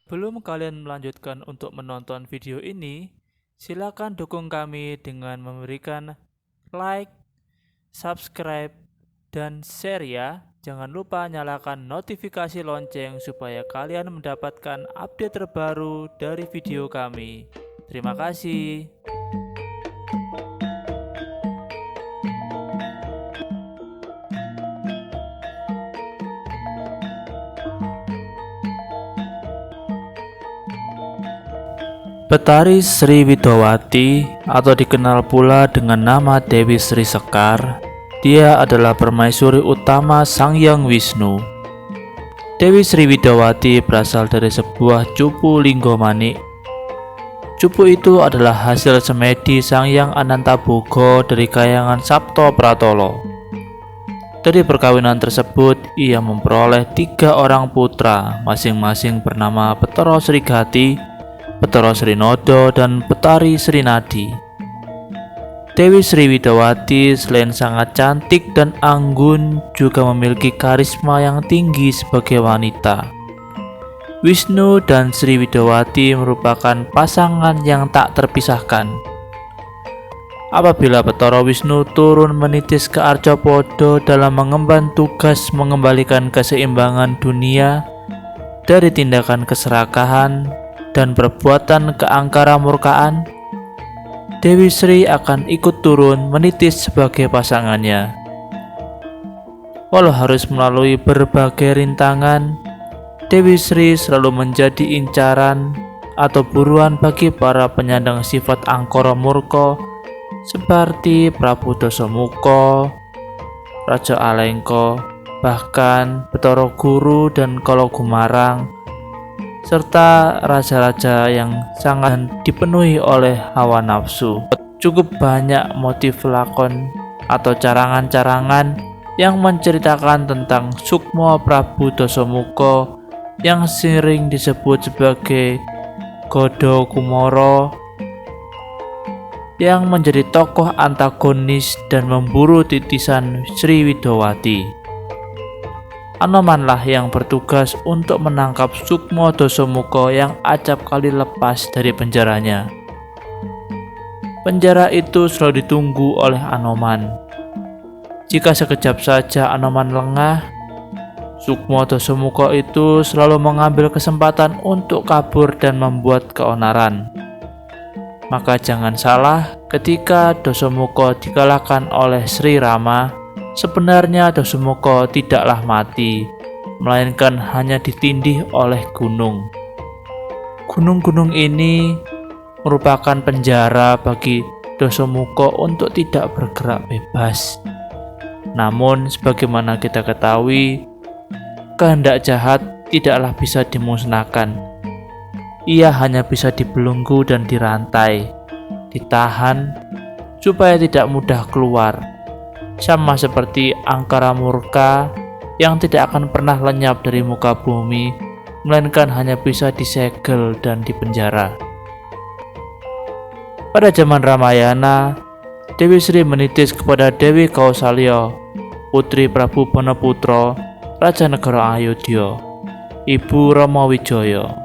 Sebelum kalian melanjutkan untuk menonton video ini, silakan dukung kami dengan memberikan like, subscribe, dan share ya. Jangan lupa nyalakan notifikasi lonceng supaya kalian mendapatkan update terbaru dari video kami. Terima kasih. Petari Sri Widowati atau dikenal pula dengan nama Dewi Sri Sekar, dia adalah permaisuri utama Sang Hyang Wisnu. Dewi Sri Widowati berasal dari sebuah cupu Linggomanik. Cupu itu adalah hasil semedi Sang Hyang Anantaboga dari kayangan Sapto Pratolo. Dari perkawinan tersebut, ia memperoleh 3 orang putra, masing-masing bernama Petoro Srigati, Petoro Srinodo, dan Petari Srinadi. Dewi Sri Widowati selain sangat cantik dan anggun, juga memiliki karisma yang tinggi sebagai wanita. Wisnu dan Sri Widowati merupakan pasangan yang tak terpisahkan. Apabila Petoro Wisnu turun menitis ke Arjopodo dalam mengemban tugas mengembalikan keseimbangan dunia dari tindakan keserakahan dan perbuatan keangkara murkaan, Dewi Sri akan ikut turun menitis sebagai pasangannya. Walau harus melalui berbagai rintangan, Dewi Sri selalu menjadi incaran atau buruan bagi para penyandang sifat angkara murka seperti Prabu Dasamuka, Raja Alengka, bahkan Betara Guru dan Kala Gumarang, serta raja-raja yang sangat dipenuhi oleh hawa nafsu. Cukup banyak motif lakon atau carangan-carangan yang menceritakan tentang Sukma Prabu Dasamuka yang sering disebut sebagai Gada Kumara, yang menjadi tokoh antagonis dan memburu titisan Sri Widowati. Anomanlah yang bertugas untuk menangkap Sukma Dasamuka yang acap kali lepas dari penjaranya. Penjara itu selalu ditunggu oleh Anoman. Jika sekejap saja Anoman lengah, Sukma Dasamuka itu selalu mengambil kesempatan untuk kabur dan membuat keonaran. Maka jangan salah, ketika Dasamuka dikalahkan oleh Sri Rama, sebenarnya Dasamuka tidaklah mati, melainkan hanya ditindih oleh gunung. Gunung-gunung ini merupakan penjara bagi Dasamuka untuk tidak bergerak bebas. Namun, sebagaimana kita ketahui, kehendak jahat tidaklah bisa dimusnahkan. Ia hanya bisa dibelenggu dan dirantai, ditahan supaya tidak mudah keluar. Sama seperti angkara murka yang tidak akan pernah lenyap dari muka bumi, melainkan hanya bisa disegel dan dipenjara. Pada zaman Ramayana, Dewi Sri menitis kepada Dewi Kausalya, putri Prabu Banaputra, Raja Negara Ayodhya, ibu Rama Wijaya.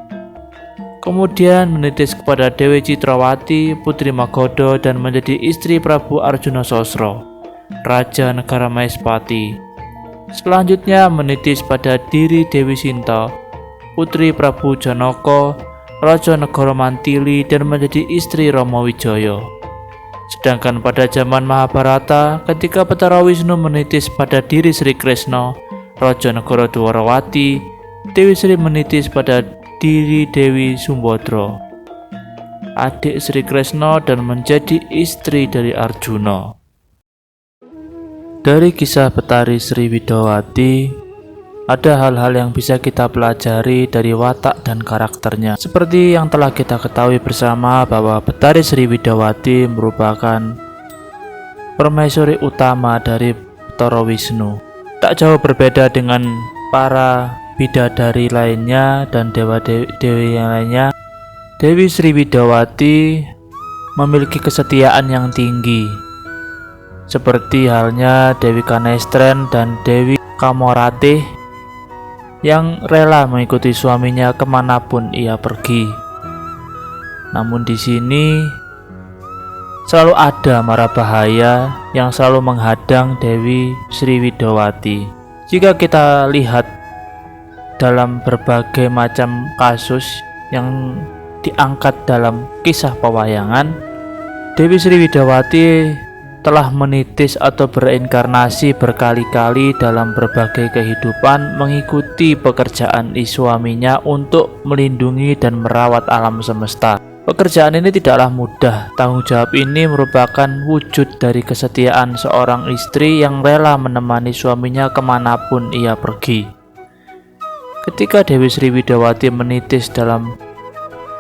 Kemudian menitis kepada Dewi Citrawati, putri Magoda, dan menjadi istri Prabu Arjuna Sosro, Raja Negara Maespati. Selanjutnya menitis pada diri Dewi Sinta, putri Prabu Janaka, Raja Negara Mantili, dan menjadi istri Rama Wijaya. Sedangkan pada zaman Mahabharata, ketika Betara Wisnu menitis pada diri Sri Kresna, Raja Negara Dwarawati, Dewi Sri menitis pada diri Dewi Sumbadra, adik Sri Kresna, dan menjadi istri dari Arjuna. Dari kisah Petari Sri Widowati, ada hal-hal yang bisa kita pelajari dari watak dan karakternya. Seperti yang telah kita ketahui bersama bahwa Petari Sri Widowati merupakan permaisuri utama dari Betara Wisnu. Tak jauh berbeda dengan para bidadari lainnya dan dewa-dewi yang lainnya, Dewi Sri Widowati memiliki kesetiaan yang tinggi, seperti halnya Dewi Kanestren dan Dewi Kamoratih. yang rela mengikuti suaminya kemanapun ia pergi. Namun di sini selalu ada mara bahaya yang selalu menghadang Dewi Sriwidawati. Jika kita lihat dalam berbagai macam kasus yang diangkat dalam kisah pewayangan, Dewi Sriwidawati telah menitis atau berinkarnasi berkali-kali dalam berbagai kehidupan mengikuti pekerjaan suaminya untuk melindungi dan merawat alam semesta. Pekerjaan ini tidaklah mudah. Tanggung jawab ini merupakan wujud dari kesetiaan seorang istri yang rela menemani suaminya kemanapun ia pergi. Ketika Dewi Sriwidawati menitis dalam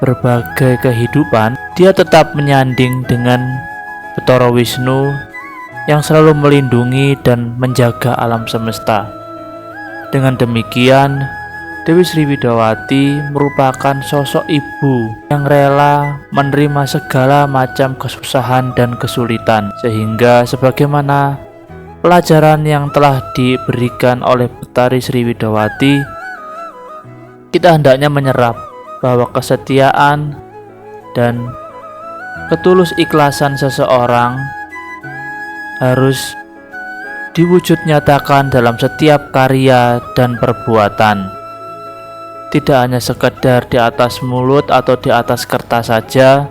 berbagai kehidupan, dia tetap menyanding dengan Bathara Wisnu yang selalu melindungi dan menjaga alam semesta. Dengan demikian, Dewi Sriwidawati merupakan sosok ibu yang rela menerima segala macam kesusahan dan kesulitan, sehingga sebagaimana pelajaran yang telah diberikan oleh Betari Sriwidawati, kita hendaknya menyerap bahwa kesetiaan dan ketulus ikhlasan seseorang harus diwujud nyatakan dalam setiap karya dan perbuatan. Tidak hanya sekedar di atas mulut atau di atas kertas saja,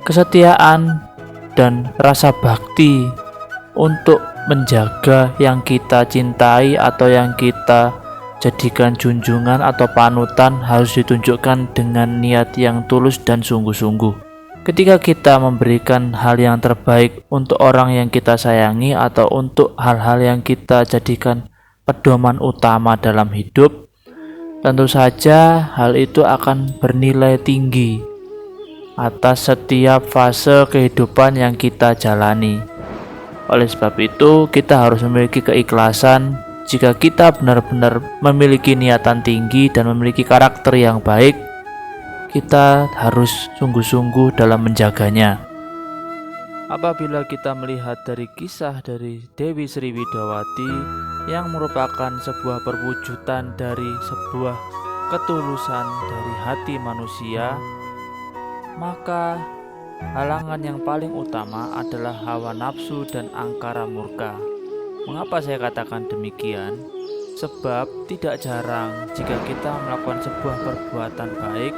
kesetiaan dan rasa bakti untuk menjaga yang kita cintai atau yang kita jadikan junjungan atau panutan harus ditunjukkan dengan niat yang tulus dan sungguh-sungguh. Ketika kita memberikan hal yang terbaik untuk orang yang kita sayangi atau untuk hal-hal yang kita jadikan pedoman utama dalam hidup, tentu saja hal itu akan bernilai tinggi atas setiap fase kehidupan yang kita jalani. Oleh sebab itu, kita harus memiliki keikhlasan. Jika kita benar-benar memiliki niatan tinggi dan memiliki karakter yang baik, kita harus sungguh-sungguh dalam menjaganya. Apabila kita melihat dari kisah dari Dewi Sriwidawati yang merupakan sebuah perwujudan dari sebuah ketulusan dari hati manusia, maka halangan yang paling utama adalah hawa nafsu dan angkara murka. Mengapa saya katakan demikian? Sebab tidak jarang jika kita melakukan sebuah perbuatan baik,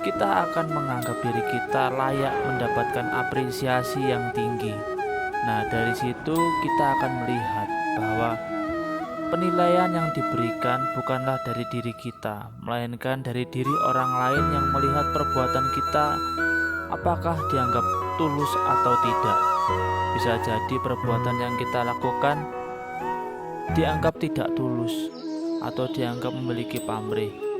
kita akan menganggap diri kita layak mendapatkan apresiasi yang tinggi. Nah, dari situ kita akan melihat bahwa penilaian yang diberikan bukanlah dari diri kita, melainkan dari diri orang lain yang melihat perbuatan kita apakah dianggap tulus atau tidak. Bisa jadi perbuatan yang kita lakukan dianggap tidak tulus atau dianggap memiliki pamrih.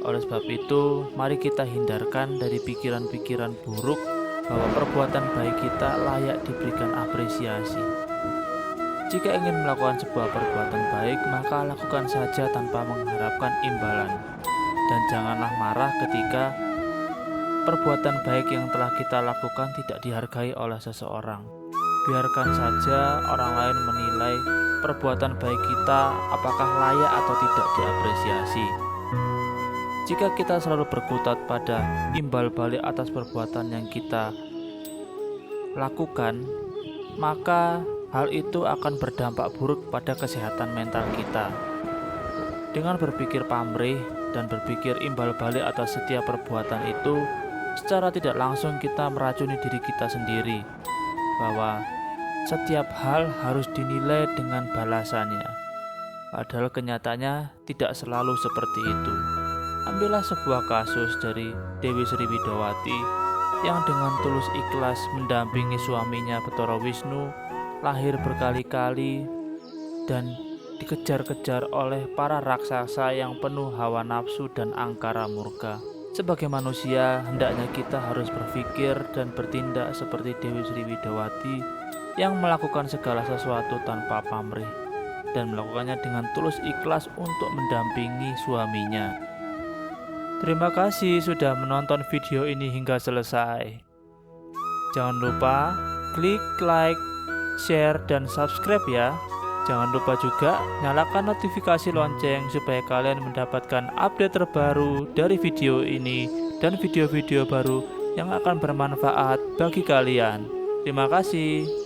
Oleh sebab itu, mari kita hindarkan dari pikiran-pikiran buruk bahwa perbuatan baik kita layak diberikan apresiasi. Jika ingin melakukan sebuah perbuatan baik, maka lakukan saja tanpa mengharapkan imbalan. Dan janganlah marah ketika perbuatan baik yang telah kita lakukan tidak dihargai oleh seseorang. Biarkan saja orang lain menilai perbuatan baik kita apakah layak atau tidak diapresiasi. Jika kita selalu berkutat pada imbal balik atas perbuatan yang kita lakukan, maka hal itu akan berdampak buruk pada kesehatan mental kita. Dengan berpikir pamrih dan berpikir imbal balik atas setiap perbuatan itu, secara tidak langsung kita meracuni diri kita sendiri, bahwa setiap hal harus dinilai dengan balasannya. Padahal kenyataannya tidak selalu seperti itu. Ambillah sebuah kasus dari Dewi Sriwidawati yang dengan tulus ikhlas mendampingi suaminya Bathara Wisnu lahir berkali-kali dan dikejar-kejar oleh para raksasa yang penuh hawa nafsu dan angkara murka. Sebagai manusia, hendaknya kita harus berpikir dan bertindak seperti Dewi Sriwidawati yang melakukan segala sesuatu tanpa pamrih dan melakukannya dengan tulus ikhlas untuk mendampingi suaminya. Terima kasih sudah menonton video ini hingga selesai. Jangan lupa klik like, share, dan subscribe ya. Jangan lupa juga nyalakan notifikasi lonceng supaya kalian mendapatkan update terbaru dari video ini dan video-video baru yang akan bermanfaat bagi kalian. Terima kasih.